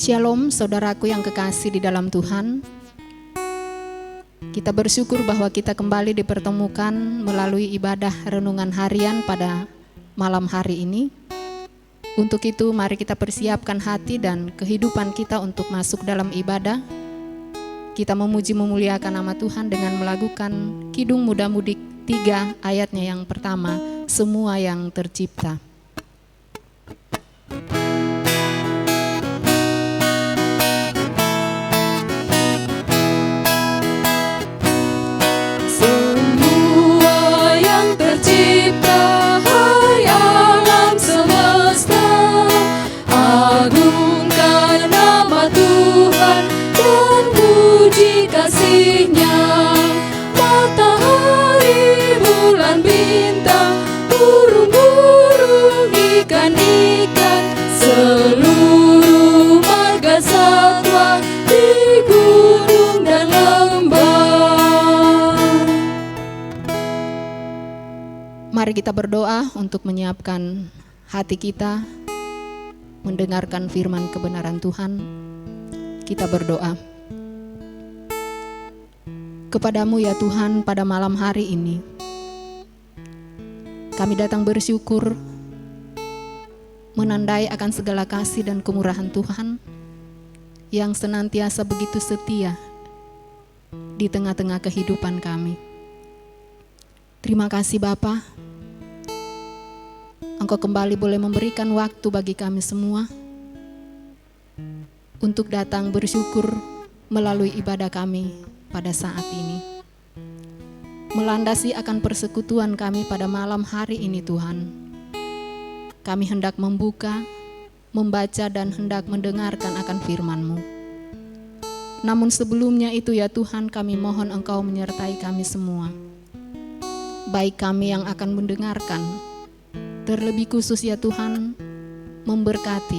Shalom saudaraku yang kekasih di dalam Tuhan. Kita bersyukur bahwa kita kembali dipertemukan melalui ibadah renungan harian pada malam hari ini. Untuk itu mari kita persiapkan hati dan kehidupan kita untuk masuk dalam ibadah. Kita memuji memuliakan nama Tuhan dengan melakukan Kidung Muda-Mudi 3 ayatnya yang pertama, semua yang tercipta. Mari kita berdoa untuk menyiapkan hati kita, mendengarkan firman kebenaran Tuhan. Kita berdoa. Kepadamu ya Tuhan pada malam hari ini, kami datang bersyukur, menandai akan segala kasih dan kemurahan Tuhan yang senantiasa begitu setia di tengah-tengah kehidupan kami. Terima kasih Bapa. Engkau kembali boleh memberikan waktu bagi kami semua untuk datang bersyukur melalui ibadah kami pada saat ini. Melandasi akan persekutuan kami pada malam hari ini Tuhan. Kami hendak membuka, membaca dan hendak mendengarkan akan firman-Mu. Namun sebelumnya itu ya Tuhan, kami mohon Engkau menyertai kami semua. Baik kami yang akan mendengarkan, terlebih khusus ya Tuhan, memberkati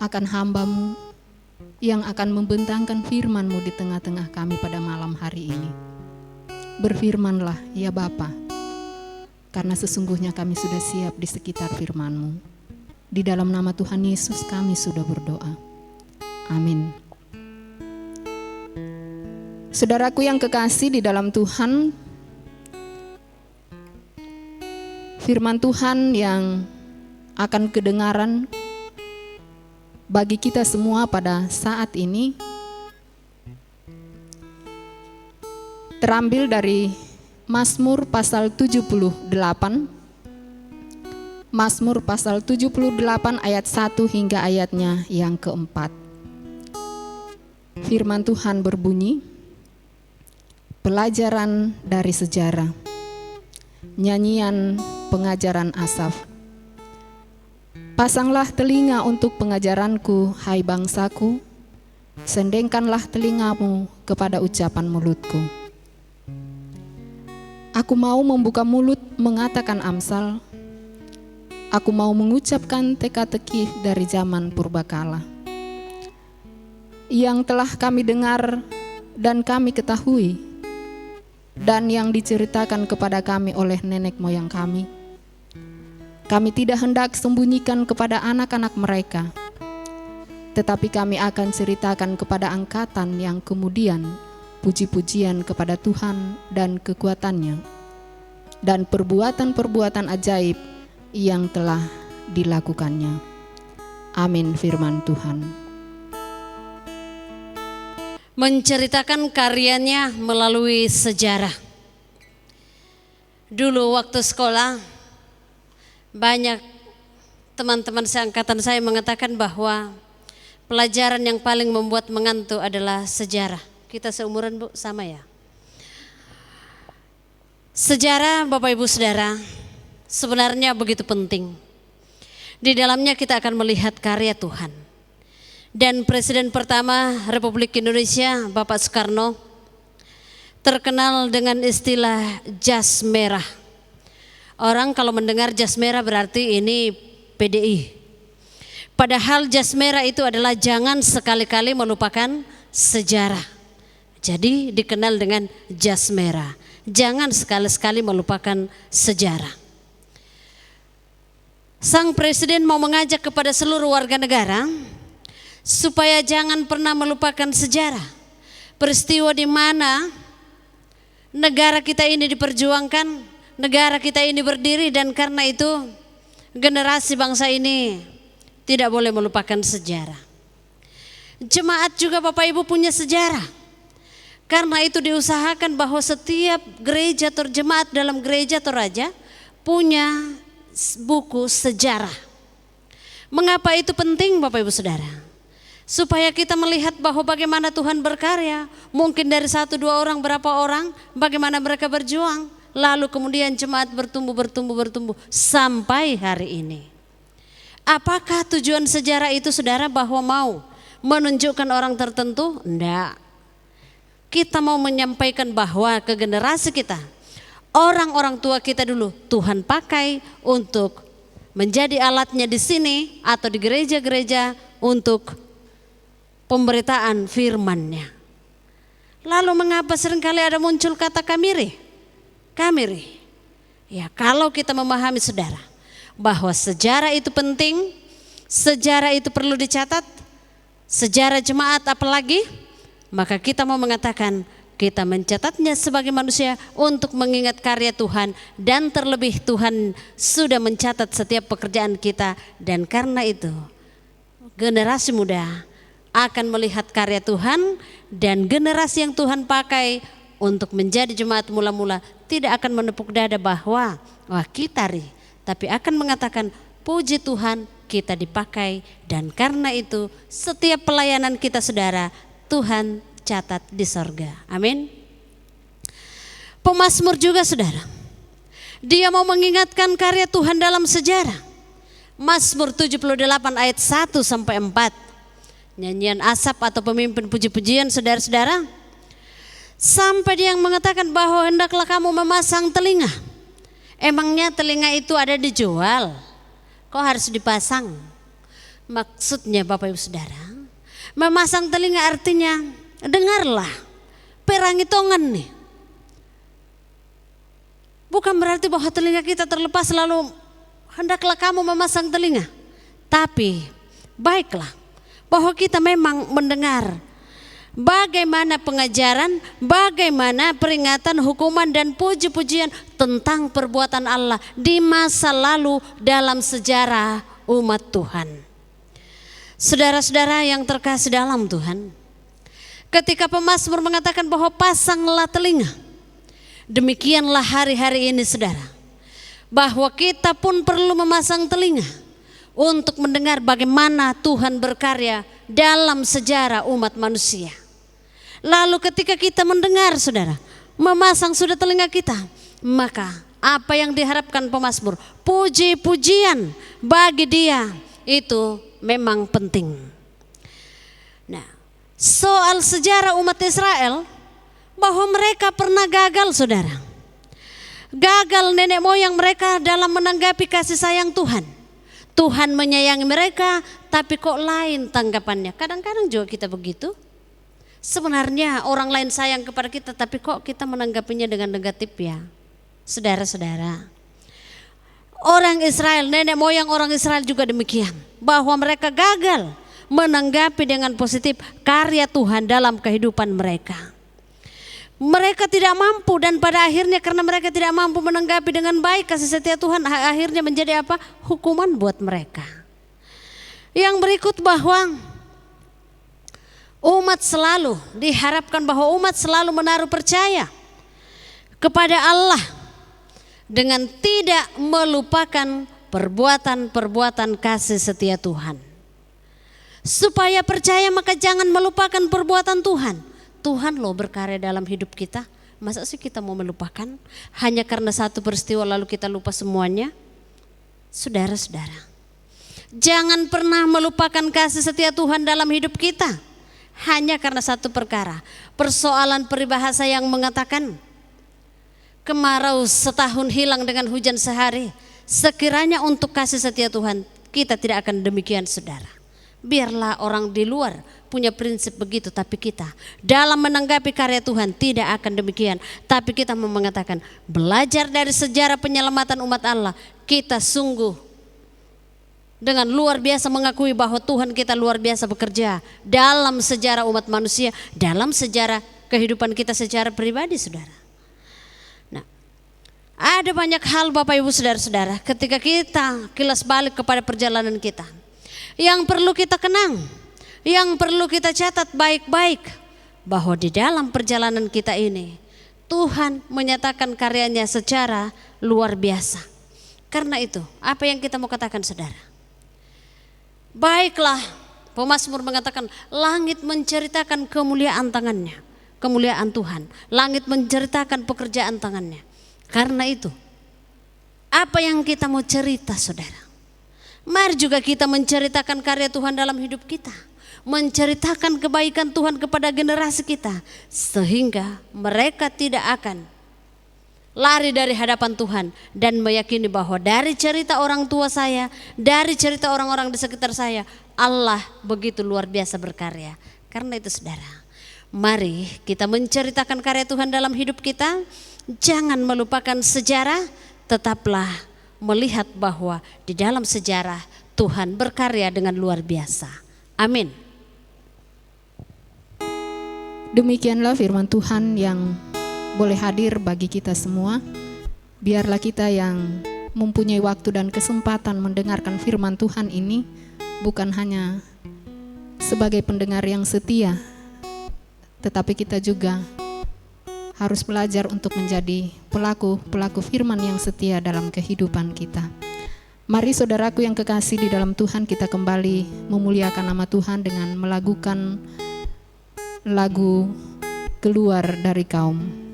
akan hamba-Mu yang akan membentangkan firman-Mu di tengah-tengah kami pada malam hari ini. Berfirmanlah ya Bapa, karena sesungguhnya kami sudah siap di sekitar firman-Mu. Di dalam nama Tuhan Yesus kami sudah berdoa. Amin. Saudaraku yang kekasih di dalam Tuhan, firman Tuhan yang akan kedengaran bagi kita semua pada saat ini terambil dari Mazmur pasal 78. Mazmur pasal 78 ayat 1 hingga ayatnya yang keempat. Firman Tuhan berbunyi, pelajaran dari sejarah, nyanyian pengajaran Asaf. Pasanglah telinga untuk pengajaranku, hai bangsaku, sendengkanlah telingamu kepada ucapan mulutku. Aku mau membuka mulut mengatakan amsal, aku mau mengucapkan teka-teki dari zaman purbakala, yang telah kami dengar dan kami ketahui, dan yang diceritakan kepada kami oleh nenek moyang kami. Kami tidak hendak sembunyikan kepada anak-anak mereka, tetapi kami akan ceritakan kepada angkatan yang kemudian puji-pujian kepada Tuhan dan kekuatannya, dan perbuatan-perbuatan ajaib yang telah dilakukannya. Amin firman Tuhan. Menceritakan karyanya melalui sejarah. Dulu waktu sekolah, banyak teman-teman seangkatan saya mengatakan bahwa pelajaran yang paling membuat mengantuk adalah sejarah. Kita seumuran Bu, sama ya? Sejarah Bapak Ibu Saudara sebenarnya begitu penting. Di dalamnya kita akan melihat karya Tuhan. Dan Presiden pertama Republik Indonesia Bapak Soekarno terkenal dengan istilah jas merah. Orang kalau mendengar jas merah berarti ini PDI. Padahal jas merah itu adalah jangan sekali-kali melupakan sejarah. Jadi dikenal dengan jas merah. Jangan sekali-sekali melupakan sejarah. Sang presiden mau mengajak kepada seluruh warga negara supaya jangan pernah melupakan sejarah, peristiwa di mana negara kita ini diperjuangkan, negara kita ini berdiri, dan karena itu generasi bangsa ini tidak boleh melupakan sejarah. Jemaat juga Bapak Ibu punya sejarah. Karena itu diusahakan bahwa setiap gereja atau jemaat dalam gereja Toraja punya buku sejarah. Mengapa itu penting Bapak Ibu Saudara? Supaya kita melihat bahwa bagaimana Tuhan berkarya. Mungkin dari 1-2 orang, berapa orang, bagaimana mereka berjuang. Lalu kemudian jemaat bertumbuh sampai hari ini. Apakah tujuan sejarah itu Saudara bahwa mau menunjukkan orang tertentu? Enggak. Kita mau menyampaikan bahwa ke generasi kita, orang-orang tua kita dulu Tuhan pakai untuk menjadi alatnya di sini atau di gereja-gereja untuk pemberitaan firman-Nya. Lalu mengapa seringkali ada muncul kata kamiri? Ya, kalau kita memahami Saudara bahwa sejarah itu penting, sejarah itu perlu dicatat, sejarah jemaat apalagi, maka kita mau mengatakan kita mencatatnya sebagai manusia untuk mengingat karya Tuhan, dan terlebih Tuhan sudah mencatat setiap pekerjaan kita, dan karena itu generasi muda akan melihat karya Tuhan, dan generasi yang Tuhan pakai untuk menjadi jemaat mula-mula tidak akan menepuk dada bahwa wah kita tapi akan mengatakan puji Tuhan kita dipakai, dan karena itu setiap pelayanan kita Saudara Tuhan catat di sorga. Amin. Pemazmur juga Saudara, dia mau mengingatkan karya Tuhan dalam sejarah. Mazmur 78 ayat 1-4, nyanyian Asap atau pemimpin puji-pujian Saudara-saudara, sampai dia yang mengatakan bahwa hendaklah kamu memasang telinga. Emangnya telinga itu ada dijual? Kok harus dipasang? Maksudnya Bapak Ibu Saudara, memasang telinga artinya dengarlah, perangi tongan nih. Bukan berarti bahwa telinga kita terlepas lalu hendaklah kamu memasang telinga. Tapi baiklah bahwa kita memang mendengar bagaimana pengajaran, bagaimana peringatan, hukuman dan puji-pujian tentang perbuatan Allah di masa lalu dalam sejarah umat Tuhan. Saudara-saudara yang terkasih dalam Tuhan, ketika pemazmur mengatakan bahwa pasanglah telinga, demikianlah hari-hari ini Saudara, bahwa kita pun perlu memasang telinga untuk mendengar bagaimana Tuhan berkarya dalam sejarah umat manusia. Lalu ketika kita mendengar Saudara, memasang sudah telinga kita, maka apa yang diharapkan pemazmur, puji-pujian bagi dia itu memang penting. Nah, soal sejarah umat Israel, bahwa mereka pernah gagal Saudara. Gagal nenek moyang mereka dalam menanggapi kasih sayang Tuhan. Tuhan menyayangi mereka, tapi kok lain tanggapannya. Kadang-kadang juga kita begitu. Sebenarnya orang lain sayang kepada kita, tapi kok kita menanggapinya dengan negatif ya. Saudara-saudara, orang Israel, nenek moyang orang Israel juga demikian. Bahwa mereka gagal menanggapi dengan positif karya Tuhan dalam kehidupan mereka. Mereka tidak mampu, dan pada akhirnya karena mereka tidak mampu menanggapi dengan baik kasih setia Tuhan, akhirnya menjadi apa? Hukuman buat mereka. Yang berikut bahwa umat selalu diharapkan bahwa umat selalu menaruh percaya kepada Allah dengan tidak melupakan perbuatan-perbuatan kasih setia Tuhan. Supaya percaya maka jangan melupakan perbuatan Tuhan. Tuhan loh berkarya dalam hidup kita. Masa sih kita mau melupakan hanya karena satu peristiwa lalu kita lupa semuanya? Saudara-saudara, jangan pernah melupakan kasih setia Tuhan dalam hidup kita hanya karena satu perkara. Persoalan peribahasa yang mengatakan kemarau setahun hilang dengan hujan sehari. Sekiranya untuk kasih setia Tuhan kita tidak akan demikian Saudara. Biarlah orang di luar punya prinsip begitu, tapi kita dalam menanggapi karya Tuhan tidak akan demikian. Tapi kita mau mengatakan belajar dari sejarah penyelamatan umat Allah, kita sungguh dengan luar biasa mengakui bahwa Tuhan kita luar biasa bekerja dalam sejarah umat manusia, dalam sejarah kehidupan kita secara pribadi, saudara. Nah, ada banyak hal Bapak Ibu saudara-saudara ketika kita kilas balik kepada perjalanan kita yang perlu kita kenang, yang perlu kita catat baik-baik, bahwa di dalam perjalanan kita ini Tuhan menyatakan karyanya secara luar biasa. Karena itu, apa yang kita mau katakan, saudara? Baiklah, pemazmur mengatakan langit menceritakan kemuliaan tangannya, kemuliaan Tuhan. Langit menceritakan pekerjaan tangannya. Karena itu, apa yang kita mau cerita, saudara? Mari juga kita menceritakan karya Tuhan dalam hidup kita, menceritakan kebaikan Tuhan kepada generasi kita, sehingga mereka tidak akan lari dari hadapan Tuhan dan meyakini bahwa dari cerita orang tua saya, dari cerita orang-orang di sekitar saya, Allah begitu luar biasa berkarya. Karena itu, saudara, mari kita menceritakan karya Tuhan dalam hidup kita. Jangan melupakan sejarah, tetaplah melihat bahwa di dalam sejarah Tuhan berkarya dengan luar biasa. Amin. Demikianlah firman Tuhan yang boleh hadir bagi kita semua. Biarlah kita yang mempunyai waktu dan kesempatan mendengarkan firman Tuhan ini bukan hanya sebagai pendengar yang setia, tetapi kita juga harus belajar untuk menjadi pelaku firman yang setia dalam kehidupan kita. Mari saudaraku yang kekasih di dalam Tuhan, kita kembali memuliakan nama Tuhan dengan melakukan lagu Keluar dari Kaum.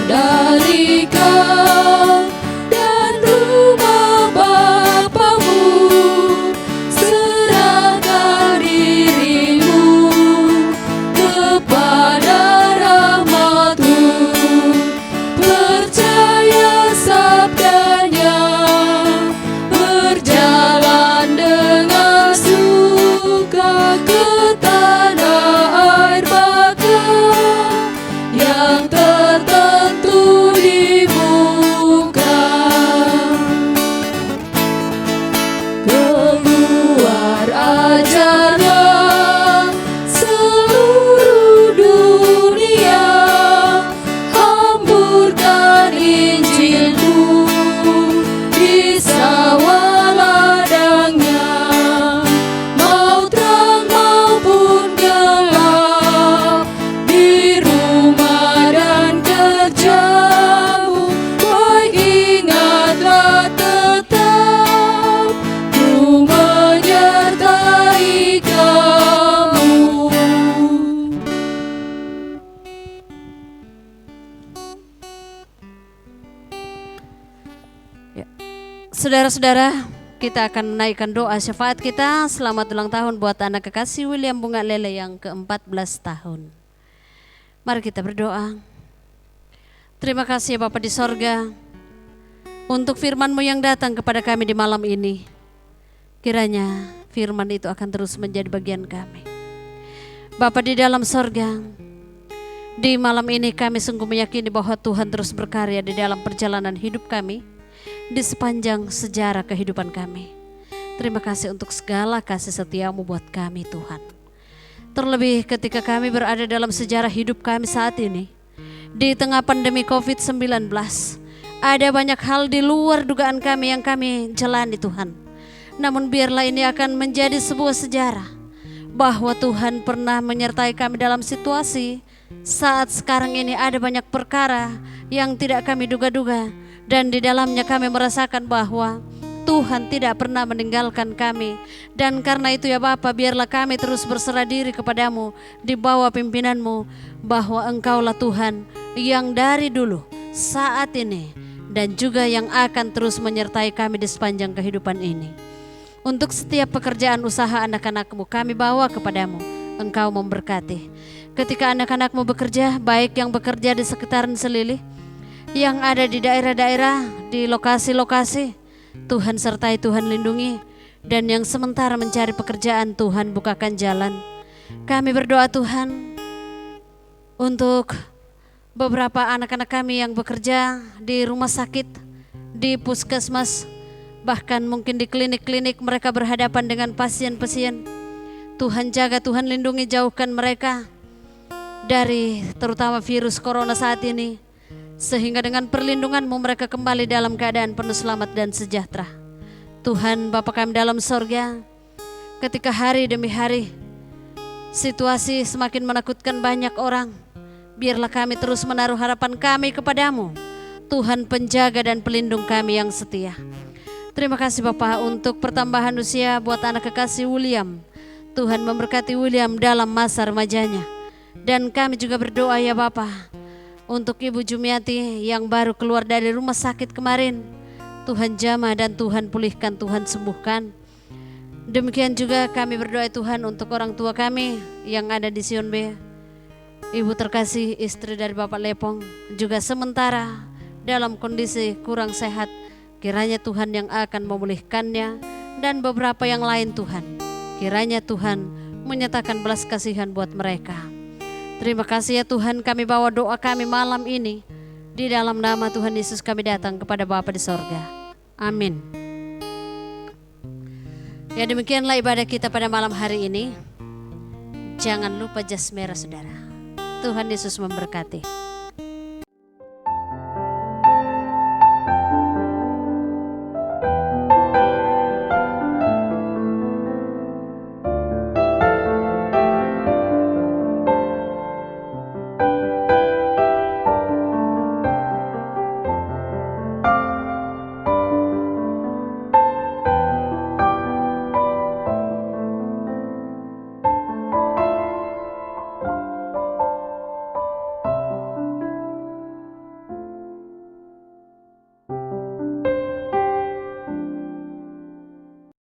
Dari kau dan rumah Bapamu, serahkan dirimu kepada rahmat-Mu, percaya sabdanya, berjalan dengan suka ke tanah air baka yang tertentu di muka. Keluar ajarlah seluruh dunia, hamburkan Injil-Mu di sawah ladangnya, mau terang maupun gelap, di rumah dan kerjamu, baik ingatlah tetap, ku menyertai kamu. Ya. Saudara-saudara, kita akan menaikkan doa syafaat kita. Selamat ulang tahun buat anak kekasih William Bunga Lele yang ke-14 tahun. Mari kita berdoa. Terima kasih Bapa di sorga untuk firman-Mu yang datang kepada kami di malam ini. Kiranya firman itu akan terus menjadi bagian kami. Bapa di dalam sorga, di malam ini kami sungguh meyakini bahwa Tuhan terus berkarya di dalam perjalanan hidup kami, di sepanjang sejarah kehidupan kami. Terima kasih untuk segala kasih setia-Mu buat kami, Tuhan. Terlebih ketika kami berada dalam sejarah hidup kami saat ini, di tengah pandemi COVID-19, ada banyak hal di luar dugaan kami yang kami jalani, Tuhan. Namun biarlah ini akan menjadi sebuah sejarah bahwa Tuhan pernah menyertai kami dalam situasi saat sekarang ini ada banyak perkara yang tidak kami duga-duga, dan di dalamnya kami merasakan bahwa Tuhan tidak pernah meninggalkan kami. Dan karena itu ya Bapa, biarlah kami terus berserah diri kepadamu di bawah pimpinan-Mu, bahwa Engkaulah Tuhan yang dari dulu, saat ini, dan juga yang akan terus menyertai kami di sepanjang kehidupan ini. Untuk setiap pekerjaan usaha anak-anak-Mu kami bawa kepadamu, Engkau memberkati. Ketika anak-anak-Mu bekerja, baik yang bekerja di sekitaran Selili, yang ada di daerah-daerah, di lokasi-lokasi, Tuhan sertai, Tuhan lindungi. Dan yang sementara mencari pekerjaan, Tuhan bukakan jalan. Kami berdoa Tuhan untuk beberapa anak-anak kami yang bekerja di rumah sakit, di puskesmas, bahkan mungkin di klinik-klinik mereka berhadapan dengan pasien-pasien. Tuhan jaga, Tuhan lindungi, jauhkan mereka dari terutama virus corona saat ini, sehingga dengan perlindungan-Mu mereka kembali dalam keadaan penuh selamat dan sejahtera. Tuhan Bapa kami dalam sorga, ketika hari demi hari situasi semakin menakutkan banyak orang, biarlah kami terus menaruh harapan kami kepadamu, Tuhan penjaga dan pelindung kami yang setia. Terima kasih Bapak untuk pertambahan usia buat anak kekasih William. Tuhan memberkati William dalam masa remajanya. Dan kami juga berdoa ya Bapak untuk Ibu Jumiati yang baru keluar dari rumah sakit kemarin. Tuhan jamah dan Tuhan pulihkan, Tuhan sembuhkan. Demikian juga kami berdoa Tuhan untuk orang tua kami yang ada di Sion B. Ibu terkasih istri dari Bapak Lepong juga sementara dalam kondisi kurang sehat. Kiranya Tuhan yang akan memulihkannya dan beberapa yang lain Tuhan. Kiranya Tuhan menyatakan belas kasihan buat mereka. Terima kasih ya Tuhan, kami bawa doa kami malam ini. Di dalam nama Tuhan Yesus kami datang kepada Bapa di sorga. Amin. Ya demikianlah ibadah kita pada malam hari ini. Jangan lupa jas merah saudara. Tuhan Yesus memberkati.